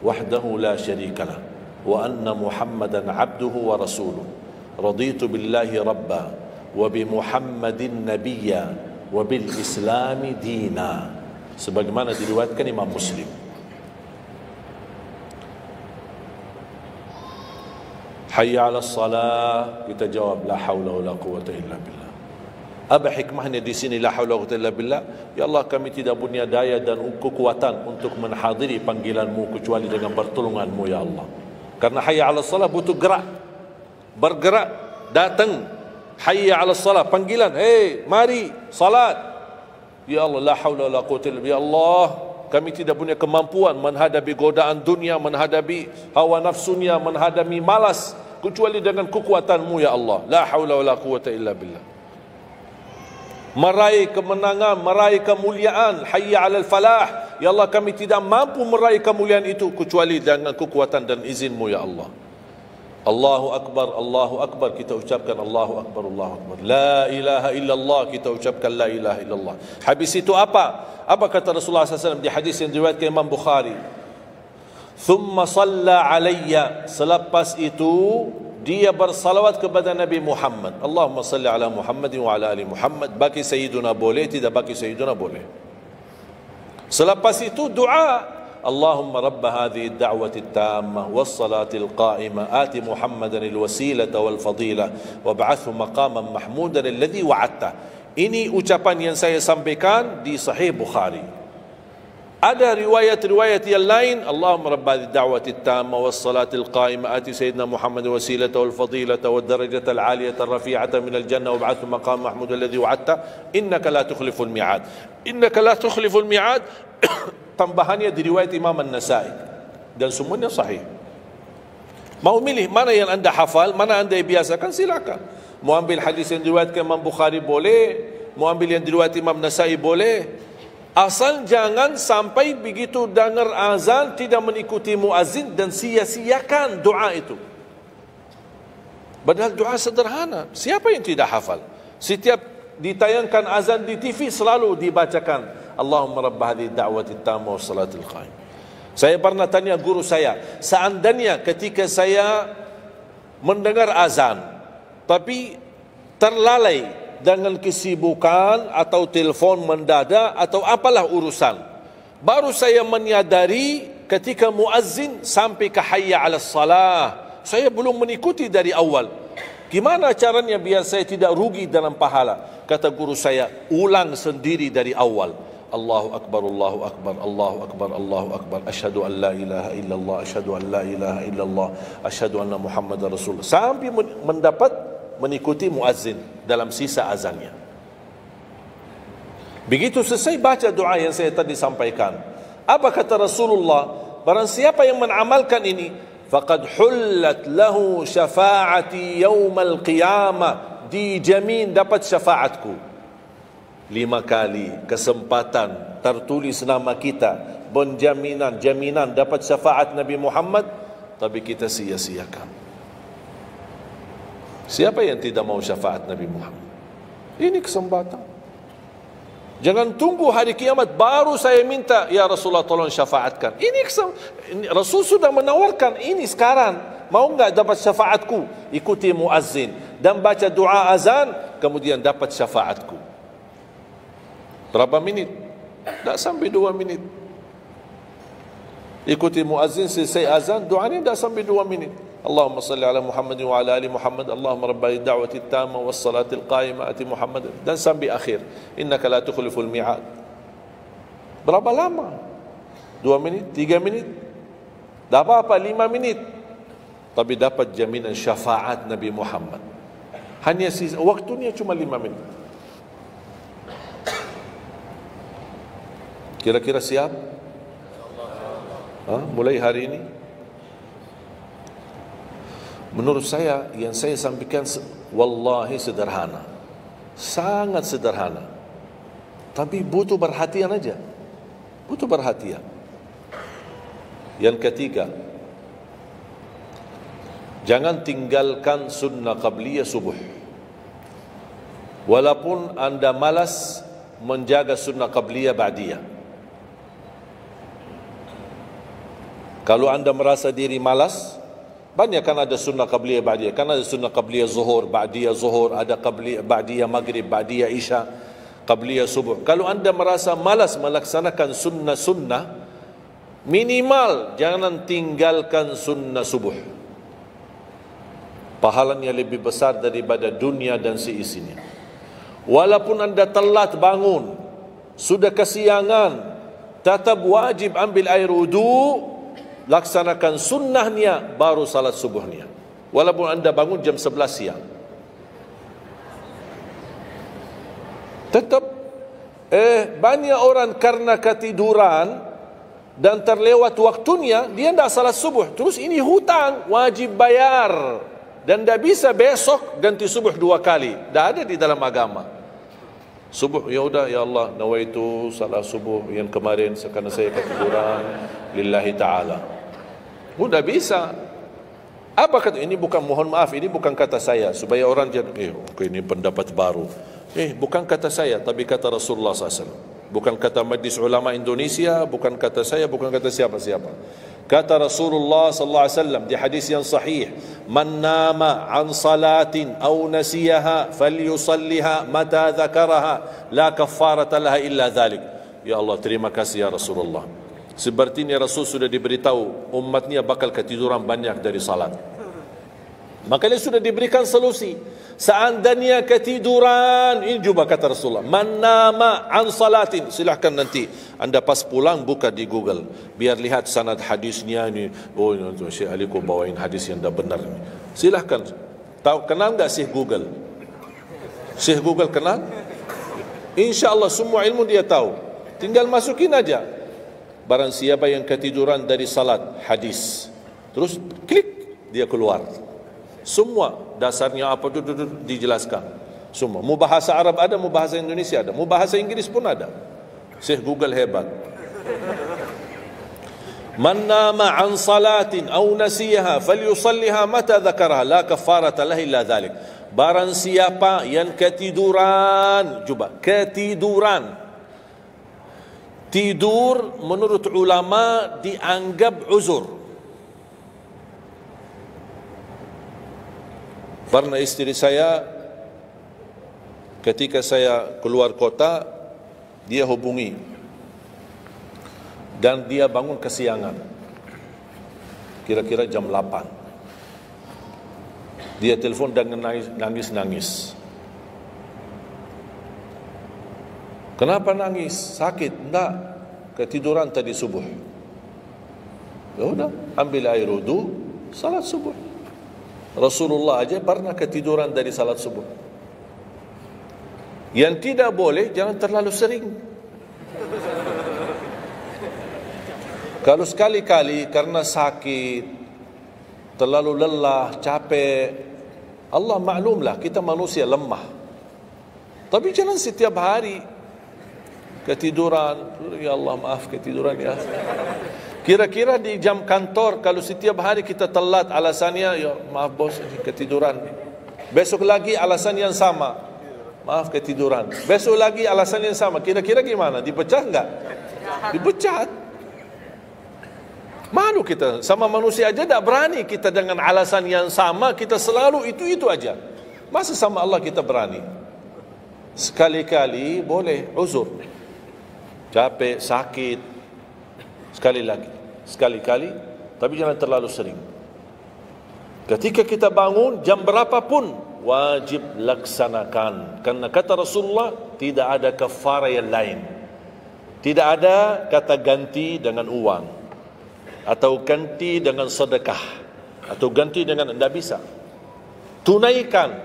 wahdahu la syarika lah wa anna Muhammadan abduhu wa rasuluh. Raditu billahi rabba wa bi Muhammadin nabiyya wa bil islami dina. Sebagaimana diriwayatkan Imam Muslim. Hayya 'alas salah, kita jawab la haula wala quwwata illa billah. Apa hikmahnya di sini la haula wala quwwata illa billah? Ya Allah, kami tidak punya daya dan kekuatan untuk menghadiri panggilan-Mu kecuali dengan pertolongan-Mu ya Allah. Karena hayya 'alas salah butuh gerak. Bergerak, datang. Hayya 'alas salah, panggilan, hey, mari salat. Ya Allah, la haula wala quwwata illa billah. Ya Allah, kami tidak punya kemampuan menghadapi godaan dunia, menghadapi hawa nafsunya, menghadapi malas kecuali dengan kekuatan-Mu ya Allah. La haula wala quwwata illa billah. Meraih kemenangan, meraih kemuliaan, hayya 'alal falah. Ya Allah, kami tidak mampu meraih kemuliaan itu kecuali dengan kekuatan dan izin-Mu ya Allah. Allahu Akbar, Allahu Akbar, kita ucapkan Allahu Akbar, Allahu Akbar. La ilaha illallah, kita ucapkan la ilaha illallah. Habis itu apa? Apa kata Rasulullah SAW di hadis yang diriwayatkan Imam Bukhari? Thumma salla alayya. Selepas itu dia bersalawat kepada Nabi Muhammad. Allahumma salli ala Muhammadin wa ala ali Muhammad. Bagi Sayyiduna boleh, tidak bagi Sayyiduna boleh. Selepas itu doa. Allahumma rabba hadhihi ad-da'wati at-tammah was-salati al-qa'imah ati Muhammadan al-wasilata wal-fadilah wab'athhu maqaman mahmudan alladhi wa'adta. Ini ucapan yang saya sampaikan di Sahih Bukhari. Ada riwayat-riwayat yang lain, Allahumma rabba hadhihi ad-da'wati at-tammah was-salati al-qa'imah ati sayyidina Muhammadan al-wasilata wal-fadilata wad-darajata al-'aliyata ar-rafi'ata min al-jannah wab'athhu maqaman mahmudan alladhi wa'adta innaka la tukhliful mi'ad. Innaka la tukhliful mi'ad. Tambahannya diriwayat Imam An-Nasai dan semuanya sahih. Mau milih mana yang anda hafal, mana anda biasakan, silakan. Mau ambil hadis yang diriwayatkan Imam Bukhari boleh, mau ambil yang diriwayat Imam Nasai boleh. Asal jangan sampai begitu dengar azan tidak mengikuti muazzin dan sia-siakan doa itu. Padahal doa sederhana. Siapa yang tidak hafal? Setiap ditayangkan azan di TV selalu dibacakan Allahumma rabb hadhihi ad-da'wati at-tammah was-salatil qa'imah. Saya pernah tanya guru saya, seandainya ketika saya mendengar azan tapi terlalai dengan kesibukan atau telefon mendadak atau apalah urusan, baru saya menyadari ketika muazzin sampai ke hayya 'alas salah, saya belum mengikuti dari awal. Gimana caranya biar saya tidak rugi dalam pahala? Kata guru saya, ulang sendiri dari awal. Allahu Akbar, Allahu Akbar, Allahu Akbar, Allahu Akbar. Asyhadu an la ilaha illallah, asyhadu an la ilaha illallah, asyhadu anna Muhammadar Rasulullah. Sampai mendapat mengikuti muazzin dalam sisa azannya. Begitu selesai baca doa yang saya tadi sampaikan. Apa kata Rasulullah? Barang siapa yang mengamalkan ini, faqad hullat lahu syafa'ati yaumal qiyamah. Dijamin dapat syafaatku. 5 kali kesempatan tertulis nama kita, jaminan dapat syafaat Nabi Muhammad, tapi kita sia-siakan. Siapa yang tidak mau syafaat Nabi Muhammad? Ini kesempatan. Jangan tunggu hari kiamat baru saya minta, ya Rasulullah tolong syafaatkan. Ini Rasul sudah menawarkan ini sekarang. Mau enggak dapat syafaatku? Ikuti muazzin dan baca doa azan, kemudian dapat syafaatku. Berapa minit? Tak sampai 2 minit. Ikuti muazzin, selesai azan, doa ini tak sampai 2 minit. Allahumma salli ala Muhammadin wa ala ali Muhammad. Allahumma rabbi da'wati at-tammah was salatil qa'imah ati Muhammad. Dan sampai akhir. Innaka la tukhliful mi'ad. Berapa lama? 2 minit? 3 minit? Tak apa-apa, 5 minit. Tapi dapat jaminan syafaat Nabi Muhammad. Hanya waktunya cuma 5 minit. Kira-kira siap? Mulai hari ini? Menurut saya, yang saya sampaikan wallahi sederhana. Sangat sederhana. Tapi butuh perhatian aja. Butuh perhatian. Yang ketiga, jangan tinggalkan sunnah qabliyah subuh. Walaupun anda malas menjaga sunnah qabliyah ba'diyah. Kalau anda merasa diri malas, banyak kan ada sunnah qabliyah ba'diyah. Kan ada sunnah qabliyah zuhur, ba'diyah zuhur, ada qabliyah ba'diyah maghrib, ba'diyah isya, qabliyah subuh. Kalau anda merasa malas melaksanakan sunnah-sunnah, minimal jangan tinggalkan sunnah subuh. Pahalanya lebih besar daripada dunia dan seisinya. Walaupun anda telat bangun, sudah kesiangan, tetap wajib ambil air wudu, laksanakan sunnahnya, baru salat subuhnya. Walaupun anda bangun jam 11 siang. Tetap banyak orang karena ketiduran dan terlewat waktunya, dia tidak salat subuh. Terus ini hutang, wajib bayar. Dan tidak bisa besok ganti subuh 2 kali. Tidak ada di dalam agama. Subuh, ya udah, ya Allah, nawaitu salat subuh yang kemarin karena saya ketiduran, lillahi ta'ala. Tidak bisa. Apa kata? Ini bukan, mohon maaf, ini bukan kata saya. Supaya orang jadi, ini pendapat baru. Bukan kata saya, tapi kata Rasulullah SAW. Bukan kata Majlis Ulama Indonesia, bukan kata saya, bukan kata siapa-siapa. Kata Rasulullah sallallahu alaihi wasallam di hadis yang sahih, "Man nama an salatin aw nasiyaha falyusalliha mata dzakaraha, la kaffarata laha illa dzalik." Ya Allah, terima kasih ya Rasulullah. Sepertinya Rasul sudah diberitahu umatnya bakal ketiduran banyak dari salat. Maka dia sudah diberikan solusi. Seandainya ketiduran, ini juga kata Rasulullah, man nama an salatin, silahkan nanti anda pas pulang buka di Google, biar lihat sanad hadisnya ini. Oh, Syekh Ali kau bawain hadis yang dah benar ini. Silahkan. Tahu, kenal tak Syekh Google? Syekh Google kenal? InsyaAllah semua ilmu dia tahu. Tinggal masukin aja. Barang siapa yang ketiduran dari salat, hadis, terus klik, dia keluar. Semua dasarnya apa itu dijelaskan. Semua. Mu bahasa Arab ada, mu bahasa Indonesia ada, mu bahasa Inggris pun ada. Syekh Google hebat. Man nama an salatin aw nasiyaha falyusalliha mata dzakaraha, la kafarata lahu illa dzalik. Barang siapa yang ketiduran, coba ketiduran. Tidur menurut ulama dianggap uzur. Pernah istri saya ketika saya keluar kota, dia hubungi dan dia bangun kesiangan, kira-kira jam 8. Dia telefon dan nangis. Kenapa nangis? Sakit? Enggak, ketiduran tadi subuh. Ya udah, ambil air wudu, salat subuh. Rasulullah aja pernah ketiduran dari salat subuh. Yang tidak boleh, jangan terlalu sering. Kalau sekali-kali karena sakit, terlalu lelah, capek, Allah maklumlah, kita manusia lemah. Tapi jangan setiap hari ketiduran. Ya Allah, maaf ketiduran ya. Kira-kira di jam kantor, kalau setiap hari kita telat, alasannya, ya maaf bos, ketiduran. Besok lagi alasan yang sama, maaf ketiduran. Besok lagi alasan yang sama. Kira-kira gimana? Dipecat enggak? Dipecat. Malu kita, sama manusia aja tak berani kita dengan alasan yang sama, kita selalu itu aja. Masa sama Allah kita berani? Sekali-kali boleh uzur. Capek, sakit, sekali-kali, tapi jangan terlalu sering. Ketika kita bangun, jam berapapun, wajib laksanakan. Karena kata Rasulullah, tidak ada kafarah yang lain. Tidak ada kata ganti dengan uang, atau ganti dengan sedekah, atau ganti dengan, tidak bisa. Tunaikan.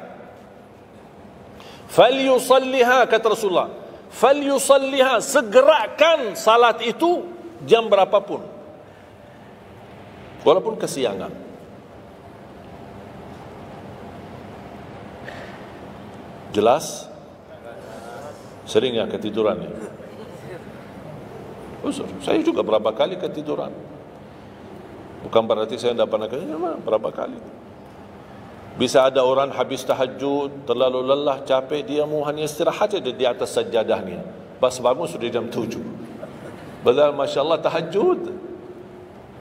Falyusalliha, kata Rasulullah, falyusalliha, segerakan salat itu jam berapapun, walaupun kesiangan. Jelas? Sering ya ketiduran ya? Uzur. Saya juga berapa kali ketiduran. Bukan berarti saya tidak pernah ketiduran, berapa kali. Bisa ada orang habis tahajud, terlalu lelah, capek, dia mau hanya istirahat saja di atas sajadahnya. Pas bangun sudah jam 7. Padahal Masya Allah tahajud.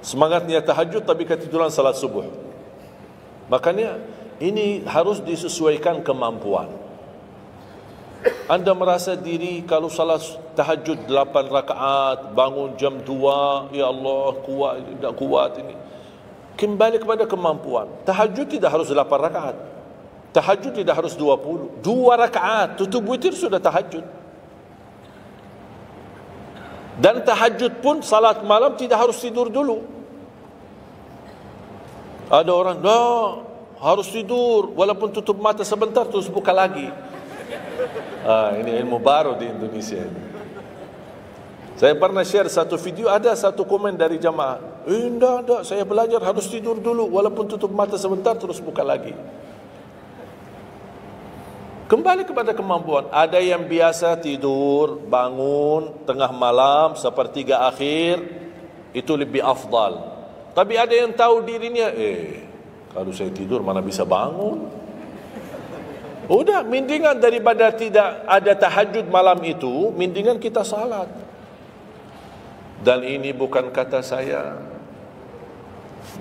Semangatnya tahajud tapi ketiduran salat subuh. Makanya ini harus disesuaikan kemampuan. Anda merasa diri kalau salat tahajud 8 rakaat, bangun jam 2, ya Allah kuat, tidak kuat ini. Kembali kepada kemampuan. Tahajud tidak harus 8 rakaat. Tahajud tidak harus 20. 2 rakaat, tutup witir sudah tahajud. Dan tahajud pun salat malam tidak harus tidur dulu. Ada orang, harus tidur walaupun tutup mata sebentar terus buka lagi. Ini ilmu baru di Indonesia ini. Saya pernah share satu video, ada satu komen dari jamaah. Tidak, saya belajar harus tidur dulu walaupun tutup mata sebentar terus buka lagi. Kembali kepada kemampuan. Ada yang biasa tidur, bangun tengah malam, sepertiga akhir, itu lebih afdal. Tapi ada yang tahu dirinya, kalau saya tidur mana bisa bangun. Udah, mendingan daripada tidak ada tahajud malam itu, mendingan kita salat. Dan ini bukan kata saya,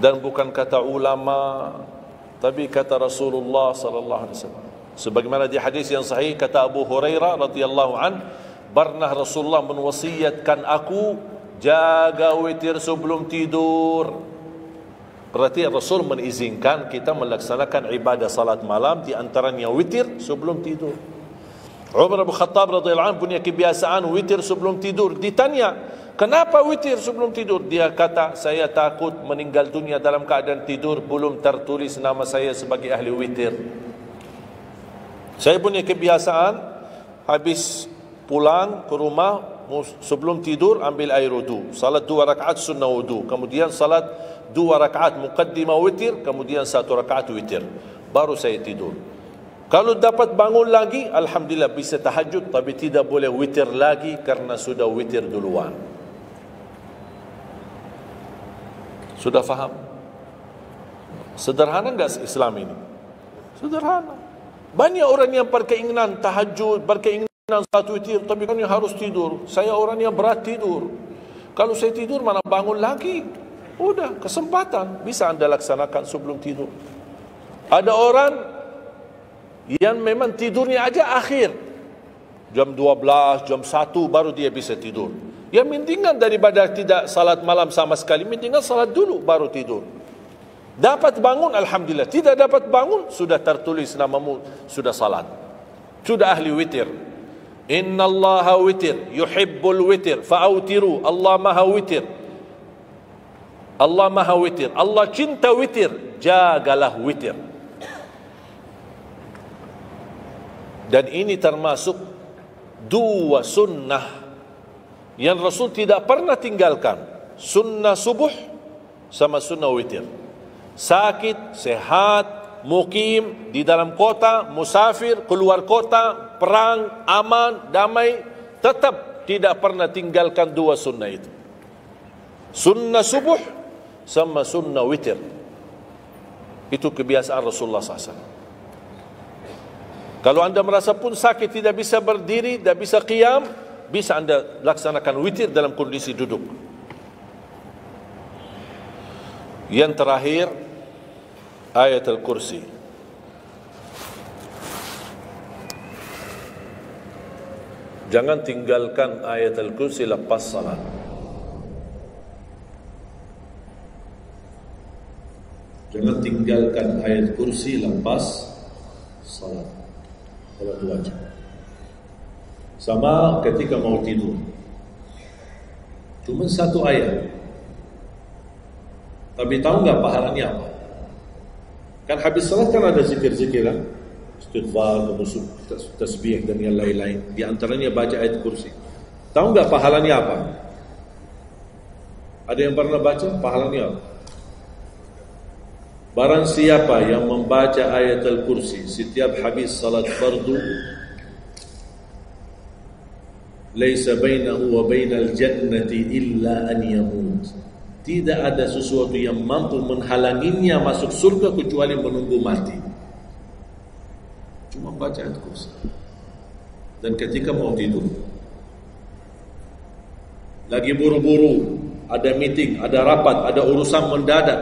dan bukan kata ulama, tapi kata Rasulullah sallallahu alaihi wasallam. Sebagaimana di hadis yang sahih kata Abu Hurairah radhiyallahu an, pernah Rasulullah menwasiatkan aku jaga witir sebelum tidur. Berarti Rasul mengizinkan kita melaksanakan ibadah salat malam, di antaranya witir sebelum tidur. Umar bin Khattab radhiyallahu anhu punya kebiasaan witir sebelum tidur. Ditanya, kenapa witir sebelum tidur? Dia kata, saya takut meninggal dunia dalam keadaan tidur, belum tertulis nama saya sebagai ahli witir. Saya punya kebiasaan, habis pulang ke rumah, sebelum tidur ambil air wudu, salat 2 rakaat sunnah wudu, kemudian salat 2 rakaat muqaddimah witir, kemudian 1 rakaat witir, baru saya tidur. Kalau dapat bangun lagi, alhamdulillah bisa tahajud, tapi tidak boleh witir lagi karena sudah witir duluan. Sudah faham? Sederhana enggak Islam ini? Sederhana. Banyak orang yang berkeinginan tahajud, berkeinginan satu witir, tapi kan harus tidur. Saya orang yang berat tidur. Kalau saya tidur mana bangun lagi? Udah, kesempatan bisa Anda laksanakan sebelum tidur. Ada orang yang memang tidurnya aja akhir, jam 12, jam 1 baru dia bisa tidur. Ya mendingan daripada tidak salat malam sama sekali, mendingan salat dulu baru tidur. Dapat bangun, alhamdulillah. Tidak dapat bangun, sudah tertulis namamu, sudah salat, sudah ahli witir. Inna Allaha witir, yuhibbul witir, fa'autiru. Allah maha witir, Allah maha witir, Allah cinta witir, jagalah witir. Dan ini termasuk 2 sunnah yang Rasul tidak pernah tinggalkan. Sunnah subuh sama sunnah witir. Sakit, sehat, mukim, di dalam kota, musafir, keluar kota, perang, aman, damai, tetap tidak pernah tinggalkan 2 sunnah itu. Sunnah subuh sama sunnah witir. Itu kebiasaan Rasulullah SAW. Kalau anda merasa pun sakit, tidak bisa berdiri, tidak bisa qiyam, bisa anda laksanakan witir dalam kondisi duduk. Yang terakhir, ayat al-kursi. Jangan tinggalkan ayat al-kursi lepas salat. Jangan tinggalkan ayat kursi lepas salat. Salat wajib. Sama ketika mau tidur. Cuma 1 ayat. Tapi tahu enggak pahalanya apa? Kan habis salat kan ada zikir-zikir kan? Istighfar, tasbih dan yang lain-lain. Di antaranya baca ayat kursi. Tahu enggak pahalanya apa? Ada yang pernah baca pahalanya apa? Barang siapa yang membaca ayat al-kursi setiap habis salat fardu, Laisa bainahu wa bainal jannati illa an yamut. Tidak ada sesuatu yang mampu menghalanginya masuk surga kecuali menunggu mati. Cuma baca ayat kursi. Dan ketika mau tidur, lagi buru-buru, ada meeting, ada rapat, ada urusan mendadak,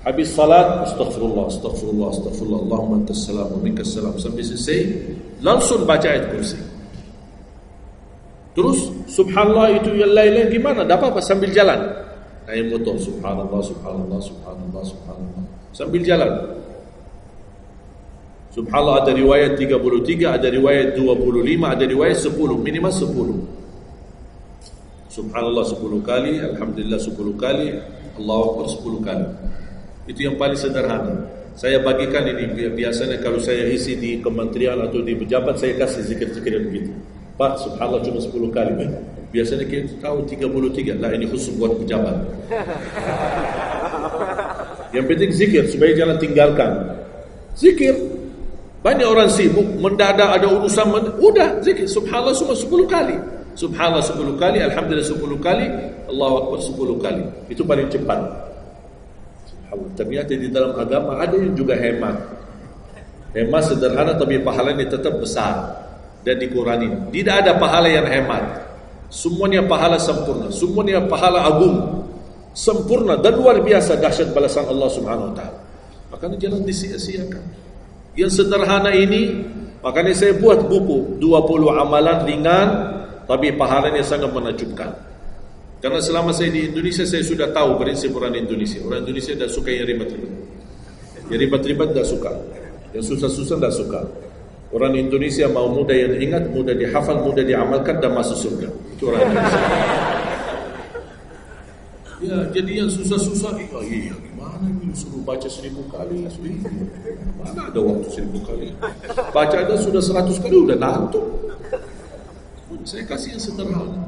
habis salat, astaghfirullah, astaghfirullah, astaghfirullah, Allahumma antas salam wa minkas salam, sampai selesai, langsung baca ayat kursi. Terus subhanallah itu yang lain-lain gimana? Dapat apa? Sambil jalan naik motor, subhanallah, subhanallah, subhanallah, subhanallah, sambil jalan. Subhanallah ada riwayat 33, ada riwayat 25, ada riwayat 10, minimal 10. Subhanallah 10 kali, alhamdulillah 10 kali, Allahu Akbar 10 kali. Itu yang paling sederhana. Saya bagikan ini, biasanya kalau saya isi di kementerian atau di pejabat, saya kasih zikir-zikir begitu. Pak, subhanallah cuma 10 kali. Biasanya kita tahu 33. Lah ini khusus buat pejabat. Yang penting zikir, supaya jangan tinggalkan. Zikir. Banyak orang sibuk, mendadak ada urusan, udah zikir. Subhanallah cuma 10 kali. Subhanallah 10 kali, alhamdulillah 10 kali, Allahu Akbar 10 kali. Itu paling cepat. Subhanallah. Ternyata di dalam agama ada yang juga hemat. Hemat sederhana tapi pahalanya tetap besar dan dikurangi. Tidak ada pahala yang hemat. Semuanya pahala sempurna, semuanya pahala agung, sempurna dan luar biasa dahsyat balasan Allah Subhanahu wa taala. Makanya jangan disia-siakan. Yang sederhana ini, makanya saya buat buku 20 amalan ringan tapi pahalanya sangat menakjubkan. Karena selama saya di Indonesia, saya sudah tahu prinsip orang Indonesia. Orang Indonesia tidak suka yang ribet-ribet. Yang ribet-ribet tidak suka. Yang susah-susah tidak suka. Orang Indonesia mau mudah yang ingat, mudah dihafal, mudah diamalkan dan masuk surga. Itu orang Indonesia. Ya, jadi yang susah-susah, iya gimana ini suruh baca 1000 kali? Mana ada waktu 1000 kali? Baca ada sudah 100 kali, udah ngantuk. Saya kasih yang sederhana.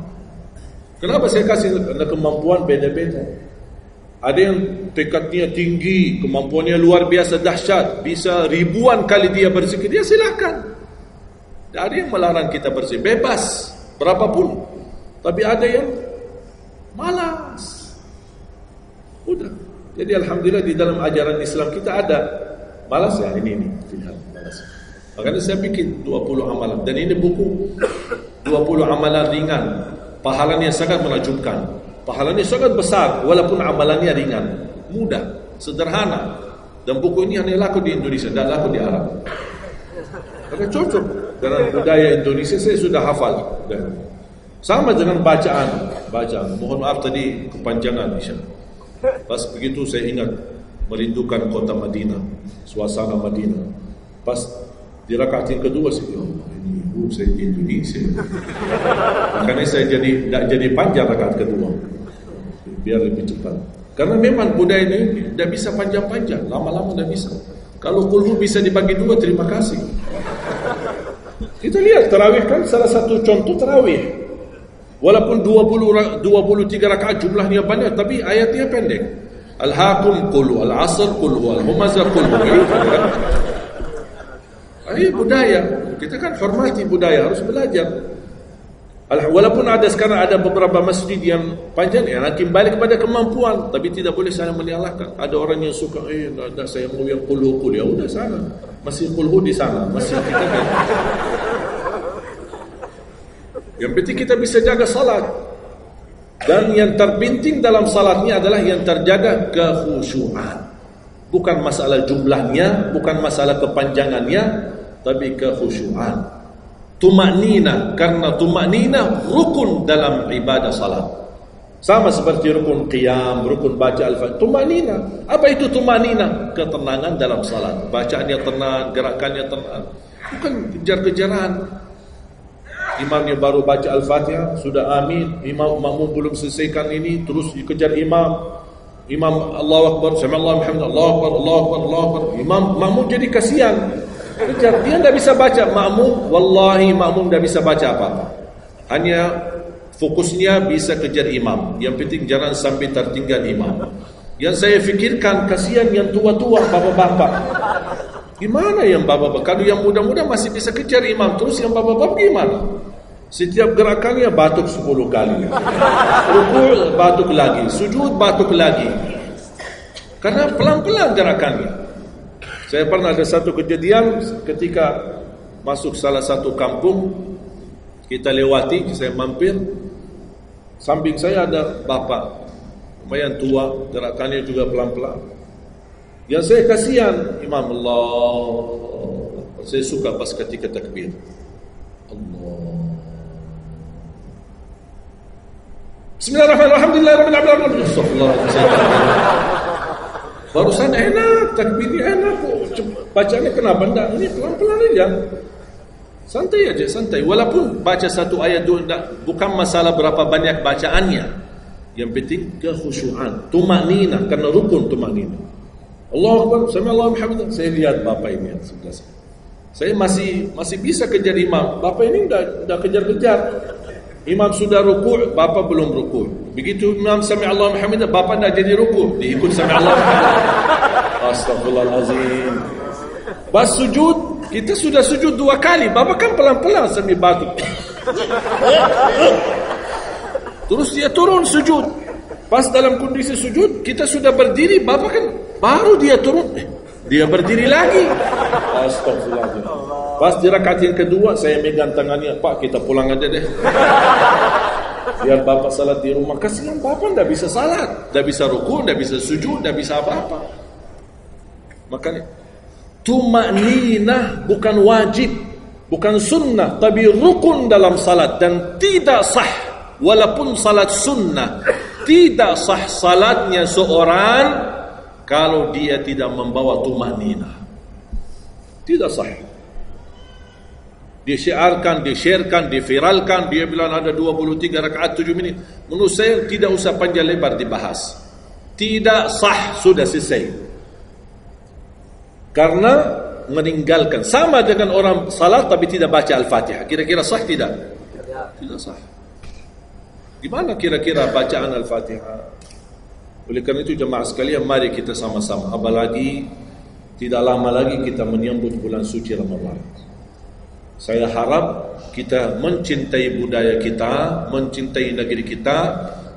Kenapa saya kasih? Karena kemampuan beda-beda. Ada yang tekadnya tinggi, kemampuannya luar biasa dahsyat, bisa ribuan kali dia berzikir, dia silakan. Tidak ada yang melarang kita berzikir, bebas berapapun. Tapi ada yang malas. Udah. Jadi alhamdulillah di dalam ajaran Islam kita ada malas ya ini pilihan malas. Makanya saya bikin 20 amalan dan ini buku 20 amalan ringan, pahalanya sangat menakjubkan. Pahalanya sangat besar walaupun amalannya ringan, mudah, sederhana. Dan buku ini hanya laku di Indonesia, tidak laku di Arab. Karena cocok dengan budaya Indonesia, saya sudah hafal. Dan sama dengan bacaan. Mohon maaf tadi kepanjangan Isya. Pas begitu saya ingat merindukan kota Madinah, suasana Madinah. Pas di rakaat yang kedua saya saya di Indonesia. Makanya saya tidak jadi panjang rakaat kedua, biar lebih cepat. Karena memang budaya ini tidak bisa panjang-panjang, lama-lama tidak bisa. Kalau kulhu bisa dibagi 2, terima kasih. Kita lihat tarawih kan salah satu contoh tarawih. Walaupun 23 rakaat jumlahnya banyak, tapi ayatnya pendek. Al-Hakum qul al-'asr qul al-humazah qul. Ini budaya. Kita kan hormati budaya, harus belajar. Walaupun ada sekarang ada beberapa masjid yang panjang, ya hakim balik kepada kemampuan, tapi tidak boleh saling menyalahkan. Ada orang yang suka, ada saya mau yang qul, ya udah sana. Masih qul di sana, masih kita kan. Yang penting kita bisa jaga salat. Dan yang terpenting dalam salatnya adalah yang terjaga kekhusyuan. Bukan masalah jumlahnya, bukan masalah kepanjangannya, tapi kekhusyuan. Tumaknina, karena tumaknina rukun dalam ibadah salat. Sama seperti rukun qiyam, rukun baca al-Fatihah. Tumaknina. Apa itu tumaknina? Ketenangan dalam salat. Bacaannya tenang, gerakannya tenang. Bukan kejar-kejaran. Imamnya baru baca al-Fatihah, sudah amin. Imam makmum belum selesaikan ini, terus dikejar imam. Imam Allahu Akbar, sami'allahu hamdah, Allahu Akbar, Allahu Akbar, Allahu Akbar. Imam makmum jadi kasihan. Kejar, dia tidak bisa baca. Makmum, wallahi makmum tidak bisa baca apa-apa. Hanya fokusnya bisa kejar imam. Yang penting jangan sampai tertinggal imam. Yang saya fikirkan kasihan yang tua-tua, bapak-bapak. Gimana yang bapak-bapak? Kalau yang muda-muda masih bisa kejar imam, terus yang bapak-bapak gimana? Setiap gerakannya batuk 10 kali. Rukuk batuk lagi, sujud batuk lagi. Karena pelan-pelan gerakannya. Saya pernah ada satu kejadian ketika masuk salah satu kampung, kita lewati, saya mampir, samping saya ada bapak lumayan tua, gerakannya juga pelan-pelan. Yang saya kasihan, Imam Allah, saya suka pas ketika takbir, Allah, Bismillahirrahmanirrahim, Alhamdulillahirrahmanirrahim, Astagfirullahaladzim. Barusan enak, takbirnya enak kok, bacanya kenapa enggak? Ini pelan-pelan aja, santai aja, santai. Walaupun baca satu ayat dua, bukan masalah berapa banyak bacaannya, yang penting kekhusyuan, tumakninah, karena rukun tumakninah. Allahu Akbar, sami'allahu liman hamidah. Saya lihat bapak ini sebelah saya masih bisa kejar imam. Bapak ini dah kejar-kejar. Imam sudah rukuk, bapak belum rukuk. Begitu imam sami'allahu liman hamidah, bapak dah jadi rukuk, diikut sami'allahu liman hamidah. Astagfirullahalazim. Pas sujud, kita sudah sujud 2 kali, bapak kan pelan-pelan sambil batuk. Terus dia turun sujud. Pas dalam kondisi sujud, kita sudah berdiri, bapak kan baru dia turun, dia berdiri lagi. Astagfirullahaladzim. Pas di rakaat yang kedua, saya megang tangannya, Pak, kita pulang aja deh. Biar bapak salat di rumah. Kasihan bapak tidak bisa salat, tidak bisa ruku, tidak bisa sujud, tidak bisa apa-apa. Makanya tumakninah bukan wajib, bukan sunnah, tapi rukun dalam salat, dan tidak sah walaupun salat sunnah. Tidak sah salatnya seorang kalau dia tidak membawa tumakninah. Tidak sah. Disiarkan, di-sharekan, diviralkan, dia bilang ada 23 rakaat 7 menit. Menurut saya tidak usah panjang lebar dibahas. Tidak sah, sudah selesai. Karena meninggalkan, sama dengan orang salat tapi tidak baca Al-Fatihah. Kira-kira sah tidak? Tidak sah. Gimana kira-kira bacaan Al-Fatihah? Oleh karena itu jemaah sekalian, mari kita sama-sama, apalagi tidak lama lagi kita menyambut bulan suci Ramadan. Saya harap kita mencintai budaya kita, mencintai negeri kita,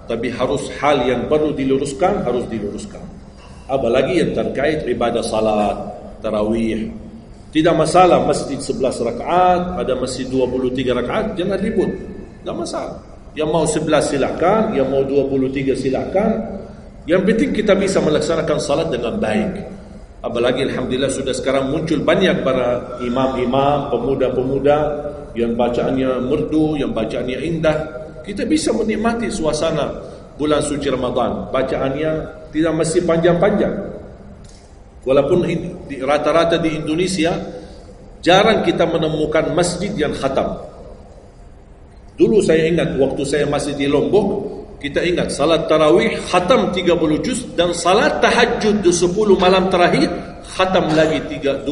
tapi harus hal yang perlu diluruskan, harus diluruskan. Apalagi yang terkait ibadah salat, tarawih. Tidak masalah masjid 11 rakaat, ada masjid 23 rakaat, jangan ribut. Tidak masalah. Yang mau 11 silakan, yang mau 23 silakan. Yang penting kita bisa melaksanakan salat dengan baik. Apalagi alhamdulillah sudah sekarang muncul banyak para imam-imam, pemuda-pemuda yang bacaannya merdu, yang bacaannya indah. Kita bisa menikmati suasana bulan suci Ramadan. Bacaannya tidak mesti panjang-panjang. Walaupun rata-rata di Indonesia jarang kita menemukan masjid yang khatam. Dulu saya ingat waktu saya masih di Lombok, kita ingat salat tarawih khatam 30 juz, dan salat tahajud di 10 malam terakhir khatam lagi 30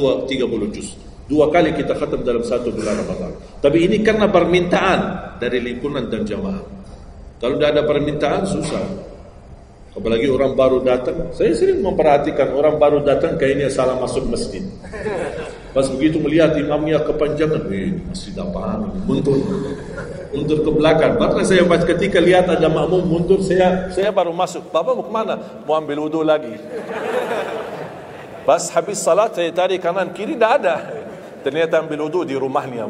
juz. 2 kali kita khatam dalam satu bulan Ramadan. Tapi ini karena permintaan dari lingkungan dan jamaah. Kalau tidak ada permintaan susah. Apalagi orang baru datang. Saya sering memperhatikan orang baru datang kayaknya salah masuk masjid. Pas begitu melihat imamnya kepanjangan, masjid apaan ini? Mundur ke belakang. Bahkan saya pas ketika lihat ada makmum mundur, saya baru masuk. Bapak mau kemana? Mau ambil wudu lagi. Pas habis salat saya tarik kanan kiri, tidak ada. Ternyata ambil wudu di rumahnya.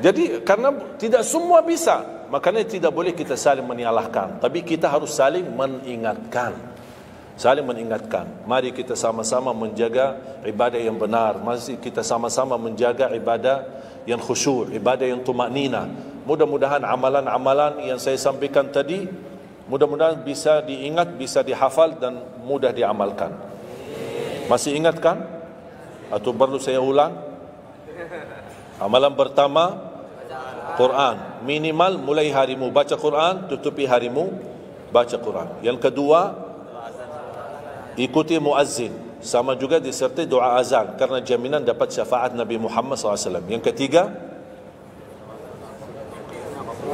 Jadi karena tidak semua bisa, makanya tidak boleh kita saling menyalahkan, tapi kita harus saling mengingatkan. Saling mengingatkan. Mari kita sama-sama menjaga ibadah yang benar. Mari kita sama-sama menjaga ibadah yang khusyuk, ibadah yang tumakninah. Mudah-mudahan amalan-amalan yang saya sampaikan tadi, mudah-mudahan bisa diingat, bisa dihafal dan mudah diamalkan. Masih ingatkan? Atau perlu saya ulang? Amalan pertama, Quran. Minimal mulai harimu baca Quran, tutupi harimu baca Quran. Yang kedua, ikuti muazzin, sama juga disertai doa azan karena jaminan dapat syafaat Nabi Muhammad SAW. Yang ketiga,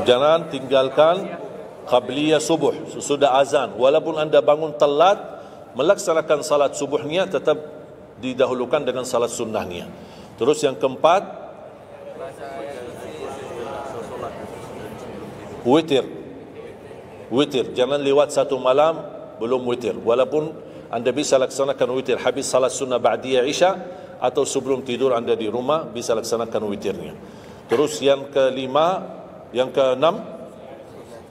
jangan tinggalkan qabliyah subuh sesudah azan. Walaupun anda bangun telat, melaksanakan salat subuhnya tetap didahulukan dengan salat sunnahnya. Terus yang keempat, Witir. Witir. Jangan lewat satu malam belum witir. Walaupun anda bisa laksanakan witir habis salat sunnah ba'diyah Isya atau sebelum tidur anda di rumah bisa laksanakan witirnya. Terus yang kelima, yang keenam,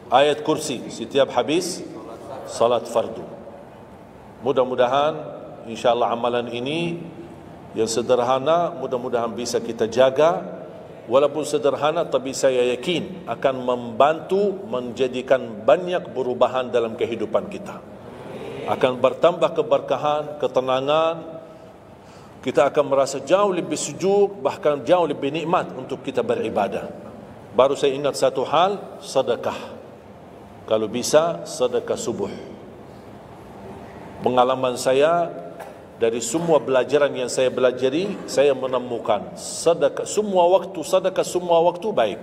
ayat kursi setiap habis salat fardu. Mudah-mudahan insyaAllah amalan ini yang sederhana mudah-mudahan bisa kita jaga. Walaupun sederhana tapi saya yakin akan membantu menjadikan banyak perubahan dalam kehidupan kita. Akan bertambah keberkahan, ketenangan. Kita akan merasa jauh lebih sejuk, bahkan jauh lebih nikmat untuk kita beribadah. Baru saya ingat satu hal, sedekah. Kalau bisa, sedekah subuh. Pengalaman saya dari semua pelajaran yang saya pelajari, saya menemukan sedekah semua waktu baik.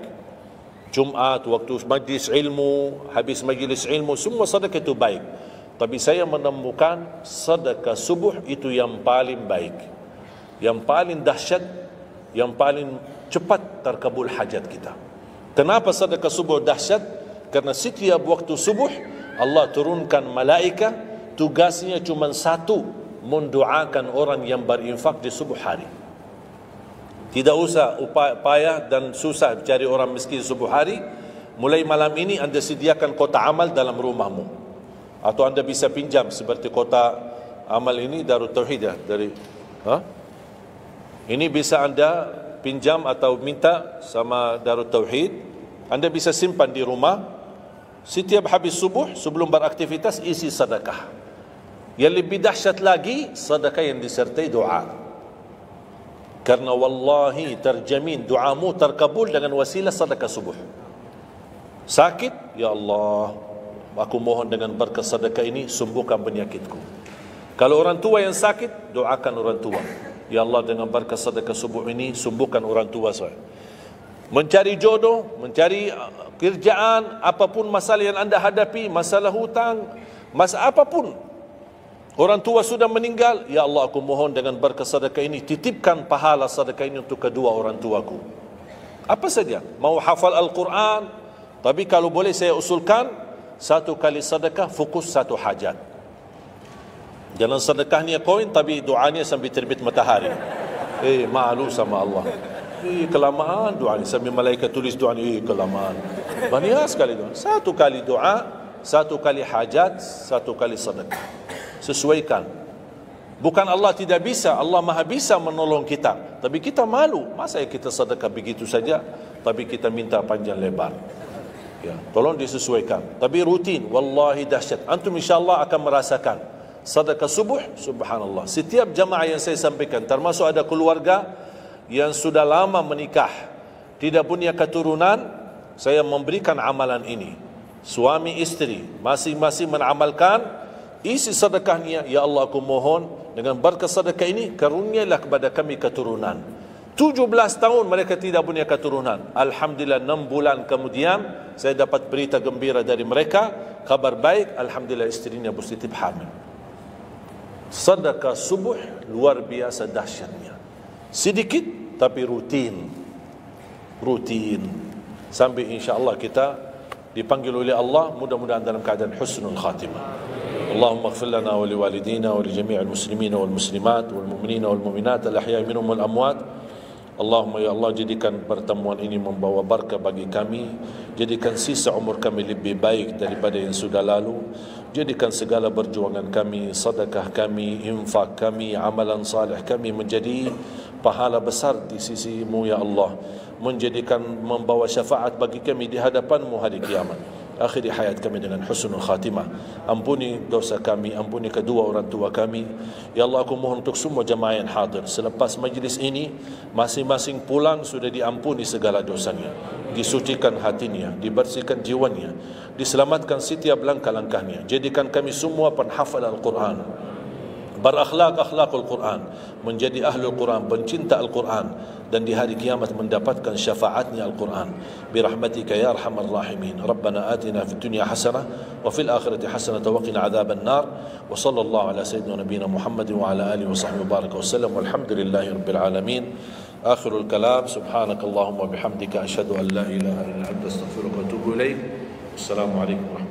Jumat, waktu majlis ilmu, habis majlis ilmu, semua sedekah itu baik. Tapi saya menemukan sedekah subuh itu yang paling baik, yang paling dahsyat, yang paling cepat terkabul hajat kita. Kenapa sedekah subuh dahsyat? Karena setiap waktu subuh Allah turunkan malaikat, tugasnya cuma satu, mendoakan orang yang berinfak di subuh hari. Tidak usah payah dan susah cari orang miskin subuh hari. Mulai malam ini anda sediakan kotak amal dalam rumahmu, atau anda bisa pinjam seperti kotak amal ini Darut Tauhid ya, dari ini bisa anda pinjam atau minta sama Darut Tauhid. Anda bisa simpan di rumah. Setiap habis subuh sebelum beraktivitas isi sedekah. Yang lebih dahsyat lagi, sedekah yang disertai doa. Karena wallahi terjamin doamu terkabul dengan wasilah sedekah subuh. Sakit, ya Allah, aku mohon dengan berkat sedekah ini sembuhkan penyakitku. Kalau orang tua yang sakit, doakan orang tua. Ya Allah, dengan berkat sedekah subuh ini sembuhkan orang tua saya. Mencari jodoh, mencari kerjaan, apapun masalah yang anda hadapi, masalah hutang, masalah apapun. Orang tua sudah meninggal, ya Allah aku mohon dengan berkat sedekah ini titipkan pahala sedekah ini untuk kedua orang tuaku. Apa saja, mau hafal Al-Quran, tapi kalau boleh saya usulkan, satu kali sedekah fokus satu hajat. Jangan sedekahnya koin tapi doanya sampai terbit matahari. Malu sama Allah. Kelamaan doa ni, sambil malaikat tulis doa ni, kelamaan. Banyak sekali doa. Satu kali doa, satu kali hajat, satu kali sedekah. Sesuaikan. Bukan Allah tidak bisa, Allah maha bisa menolong kita. Tapi kita malu, masa kita sedekah begitu saja, tapi kita minta panjang lebar. Ya, tolong disesuaikan. Tapi rutin, wallahi dahsyat. Antum insyaAllah akan merasakan sedekah subuh, subhanallah. Setiap jamaah yang saya sampaikan, termasuk ada keluarga yang sudah lama menikah, tidak punya keturunan, saya memberikan amalan ini. Suami istri masing-masing mengamalkan, isi sedekahnya, ya Allah aku mohon dengan berkat sedekah ini karunialah kepada kami keturunan. 17 tahun mereka tidak punya keturunan. Alhamdulillah 6 bulan kemudian saya dapat berita gembira dari mereka, kabar baik, alhamdulillah istrinya positif hamil. Sedekah subuh luar biasa dahsyatnya. Sedikit tapi rutin sampai insyaAllah kita dipanggil oleh Allah, mudah-mudahan dalam keadaan husnul khatimah. Allahumma ighfir lana wa liwalidina wa li jami'il muslimina wal muslimat wal mu'minina wal mu'minat al ahya'i minhum wal amwat. Allahumma ya Allah, jadikan pertemuan ini membawa barakah bagi kami, jadikan sisa umur kami lebih baik daripada yang sudah lalu, jadikan segala perjuangan kami, sedekah kami, infak kami, amalan salih kami menjadi pahala besar di sisi-Mu ya Allah, menjadikan membawa syafaat bagi kami di hadapan-Mu hari kiamat. Akhiri hayat kami dengan husnul khatimah. Ampuni dosa kami, ampuni kedua orang tua kami. Ya Allah, aku mohon untuk semua jemaah yang hadir, selepas majlis ini masing-masing pulang sudah diampuni segala dosanya, disucikan hatinya, dibersihkan jiwanya, diselamatkan setiap langkah-langkahnya. Jadikan kami semua penghafal Al-Quran, berakhlak akhlakul Quran, menjadi ahlul Quran, pencinta Al-Quran, dan di hari kiamat mendapatkan syafaatnya Al-Quran. Birahmatika ya arhamar rahimin. Rabbana atina fid dunya hasanah wa fil akhirati hasanah wa qina adzaban nar. Wa sallallahu ala sayyidina nabiyina Muhammadin wa ala alihi wa sahbihi baraka wasallam. Walhamdulillahi rabbil alamin. Akhirul kalam, subhanakallahumma bihamdika asyhadu an la ilaha illa anta astaghfiruka wa atubu ilaik. Assalamualaikum warahmatullahi wabarakatuh.